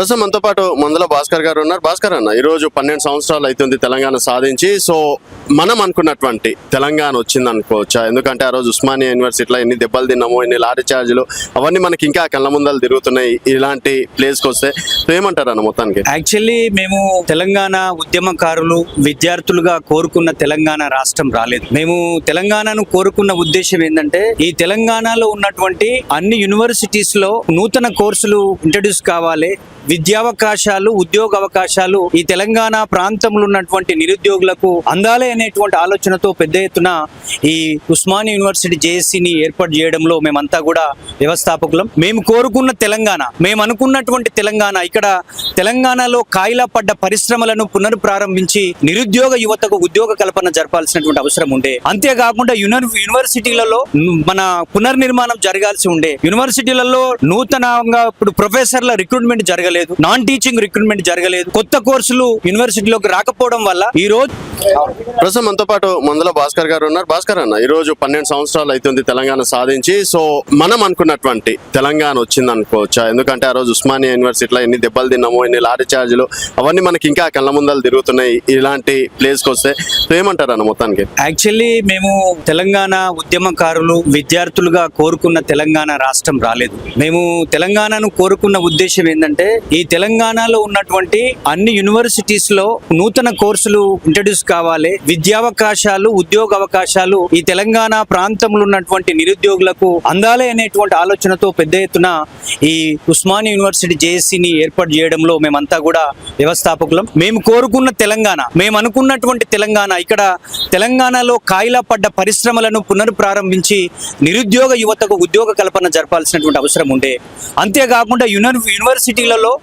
ప్రస్తుతం మనతో పాటు మందల భాస్కర్ గారు ఉన్నారు. భాస్కర్ అన్న, ఈరోజు 12 సంవత్సరాలు అవుతుంది తెలంగాణ సాధించి. సో మనం అనుకున్నటువంటి తెలంగాణ వచ్చింది అనుకోవచ్చా? ఎందుకంటే ఆ రోజు ఉస్మానియా యూనివర్సిటీలో ఎన్ని దెబ్బలు తిన్నామో, ఎన్ని లారీ ఛార్జీలు, అవన్నీ మనకి ఇంకా కళ్ళ ముందలు తిరుగుతున్నాయి ఇలాంటి ప్లేస్కి వస్తే. సో ఏమంటారు అన్న మొత్తానికి? యాక్చువల్లీ మేము తెలంగాణ ఉద్యమకారులు విద్యార్థులుగా కోరుకున్న తెలంగాణ రాష్ట్రం రాలేదు. మేము తెలంగాణను కోరుకున్న ఉద్దేశం ఏంటంటే, ఈ తెలంగాణలో ఉన్నటువంటి అన్ని యూనివర్సిటీస్ లో నూతన కోర్సులు ఇంట్రడ్యూస్ కావాలి, విద్యావకాశాలు ఉద్యోగ అవకాశాలు ఈ తెలంగాణ ప్రాంతంలో ఉన్నటువంటి నిరుద్యోగులకు అందాలి అనేటువంటి ఆలోచనతో పెద్ద ఎత్తున ఈ ఉస్మానియా యూనివర్సిటీ జేఏసీని ఏర్పాటు చేయడంలో మేమంతా కూడా వ్యవస్థాపకులం. మేము కోరుకున్న తెలంగాణ, మేము అనుకున్నటువంటి తెలంగాణ, ఇక్కడ తెలంగాణలో కాయిలా పడ్డ పరిశ్రమలను పునఃప్రారంభించి నిరుద్యోగ యువతకు ఉద్యోగ కల్పన జరపాల్సినటువంటి అవసరం ఉండే. అంతేకాకుండా యూనివర్సిటీలలో మన పునర్నిర్మాణం జరగాల్సి ఉండే. యూనివర్సిటీలలో నూతనంగా ఇప్పుడు ప్రొఫెసర్ల రిక్రూట్మెంట్ జరగలేదు, నాన్ టీచింగ్ రిక్రూట్మెంట్ జరగలేదు, కొత్త కోర్సులు యూనివర్సిటీలోకి రాకపోవడం వల్ల ఈ రోజు ప్రస్తుతం మనతో పాటు మందల భాస్కర్ గారు ఉన్నారు. భాస్కర్ అన్న, ఈరోజు 12 సంవత్సరాలు అవుతుంది తెలంగాణ సాధించి. సో మనం అనుకున్నటువంటి తెలంగాణ వచ్చింది అనుకోవచ్చా? ఎందుకంటే ఆ రోజు ఉస్మానియా యూనివర్సిటీలో ఎన్ని దెబ్బలు తిన్నామో, ఎన్ని లారీ ఛార్జీలు, అవన్నీ మనకి ఇంకా కళ్ళ ముందలు తిరుగుతున్నాయి ఇలాంటి ప్లేస్కి వస్తే. సో ఏమంటారు అన్న మొత్తానికి? యాక్చువల్లీ మేము తెలంగాణ ఉద్యమకారులు విద్యార్థులుగా కోరుకున్న తెలంగాణ రాష్ట్రం రాలేదు. మేము తెలంగాణను కోరుకున్న ఉద్దేశం ఏంటంటే, ఈ తెలంగాణలో ఉన్నటువంటి అన్ని యూనివర్సిటీస్ లో నూతన కోర్సులు ఇంట్రడ్యూస్ కావాలి, విద్యావకాశాలు ఉద్యోగ అవకాశాలు ఈ తెలంగాణ ప్రాంతంలో ఉన్నటువంటి నిరుద్యోగులకు అందాలి అనేటువంటి ఆలోచనతో పెద్ద ఎత్తున ఈ ఉస్మానియా యూనివర్సిటీ జేఏసీని ఏర్పాటు చేయడంలో మేమంతా కూడా వ్యవస్థాపకులం. మేము కోరుకున్న తెలంగాణ, మేము అనుకున్నటువంటి తెలంగాణ, ఇక్కడ తెలంగాణలో కాయిలా పడ్డ పరిశ్రమలను పునఃప్రారంభించి నిరుద్యోగ యువతకు ఉద్యోగ కల్పన జరపాల్సినటువంటి అవసరం ఉండే. అంతేకాకుండా యూనివర్సిటీలలో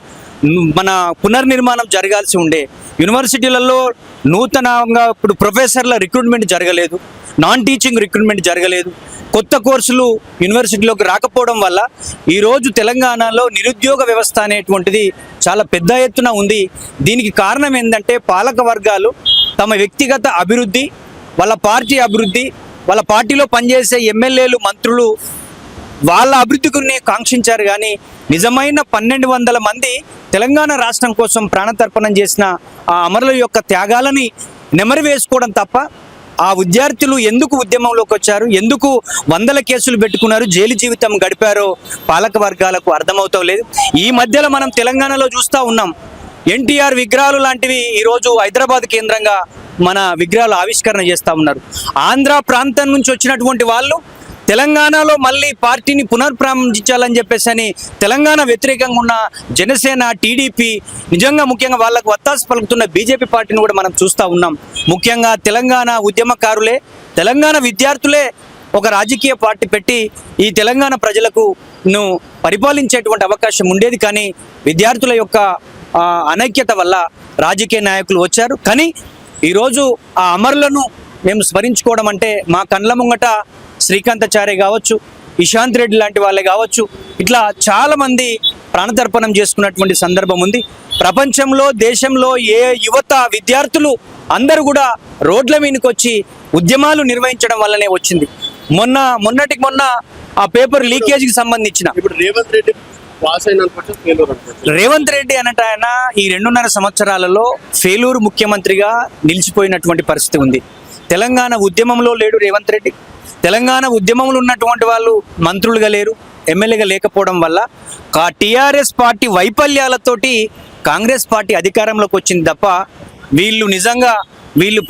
మన పునర్నిర్మాణం జరగాల్సి ఉండే. యూనివర్సిటీలలో నూతనంగా ఇప్పుడు ప్రొఫెసర్ల రిక్రూట్మెంట్ జరగలేదు, నాన్ టీచింగ్ రిక్రూట్మెంట్ జరగలేదు, కొత్త కోర్సులు యూనివర్సిటీలోకి రాకపోవడం వల్ల ఈరోజు తెలంగాణలో నిరుద్యోగ వ్యవస్థ అనేటువంటిది చాలా పెద్ద ఎత్తున ఉంది. దీనికి కారణం ఏంటంటే, పాలక వర్గాలు తమ వ్యక్తిగత అభివృద్ధి, వాళ్ళ పార్టీ అభివృద్ధి, వాళ్ళ పార్టీలో పనిచేసే ఎమ్మెల్యేలు మంత్రులు వాళ్ళ అభివృద్ధిని కాంక్షించారు. కానీ నిజమైన 1200 మంది తెలంగాణ రాష్ట్రం కోసం ప్రాణతర్పణం చేసిన ఆ అమరుల యొక్క త్యాగాలని నెమరు వేసుకోవడం తప్ప, ఆ విద్యార్థులు ఎందుకు ఉద్యమంలోకి వచ్చారు, ఎందుకు 100 కేసులు పెట్టుకున్నారు, జైలు జీవితం గడిపారో పాలక వర్గాలకు అర్థమవుతాం లేదు. ఈ మధ్యలో మనం తెలంగాణలో చూస్తూ ఉన్నాం, ఎన్టీఆర్ విగ్రహాలు లాంటివి ఈరోజు హైదరాబాద్ కేంద్రంగా మన విగ్రహాలు ఆవిష్కరణ చేస్తూ ఉన్నారు. ఆంధ్ర ప్రాంతం నుంచి వచ్చినటువంటి వాళ్ళు తెలంగాణలో మళ్ళీ పార్టీని పునఃప్రారంభించాలని చెప్పేసి తెలంగాణ వ్యతిరేకంగా ఉన్న జనసేన, టీడీపీ, నిజంగా ముఖ్యంగా వాళ్ళకు వత్తాసు పలుకుతున్న బీజేపీ పార్టీని కూడా మనం చూస్తూ ఉన్నాం. ముఖ్యంగా తెలంగాణ ఉద్యమకారులే, తెలంగాణ విద్యార్థులే ఒక రాజకీయ పార్టీ పెట్టి ఈ తెలంగాణ ప్రజలకు పరిపాలించేటువంటి అవకాశం ఉండేది. కానీ విద్యార్థుల యొక్క అనైక్యత వల్ల రాజకీయ నాయకులు వచ్చారు. కానీ ఈరోజు ఆ అమరులను మేము స్మరించుకోవడం అంటే, మా కండ్ల ముంగట శ్రీకాంతాచార్య కావచ్చు, ఇషాంత్ రెడ్డి లాంటి వాళ్ళే కావచ్చు, ఇట్లా చాలామంది ప్రాణతర్పణం చేసుకున్నటువంటి సందర్భం ఉంది. ప్రపంచంలో, దేశంలో ఏ యువత విద్యార్థులు అందరూ కూడా రోడ్ల మీదకి వచ్చి ఉద్యమాలు నిర్వహించడం వల్లనే వచ్చింది. మొన్నటికి మొన్న ఆ పేపర్ లీకేజ్కి సంబంధించిన ఇప్పుడు రేవంత్ రెడ్డి అన్నట్టు ఆయన ఈ 2.5 సంవత్సరాలలో ఫెయిలూరు ముఖ్యమంత్రిగా నిలిచిపోయినటువంటి పరిస్థితి ఉంది. తెలంగాణ ఉద్యమంలో లేడు రేవంత్ రెడ్డి. తెలంగాణ ఉద్యమంలో ఉన్నటువంటి వాళ్ళు మంత్రులుగా లేరు, ఎమ్మెల్యేగా లేకపోవడం వల్ల టీఆర్ఎస్ పార్టీ వైఫల్యాలతోటి కాంగ్రెస్ పార్టీ అధికారంలోకి వచ్చింది తప్ప వీళ్ళు నిజంగా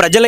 ప్రజల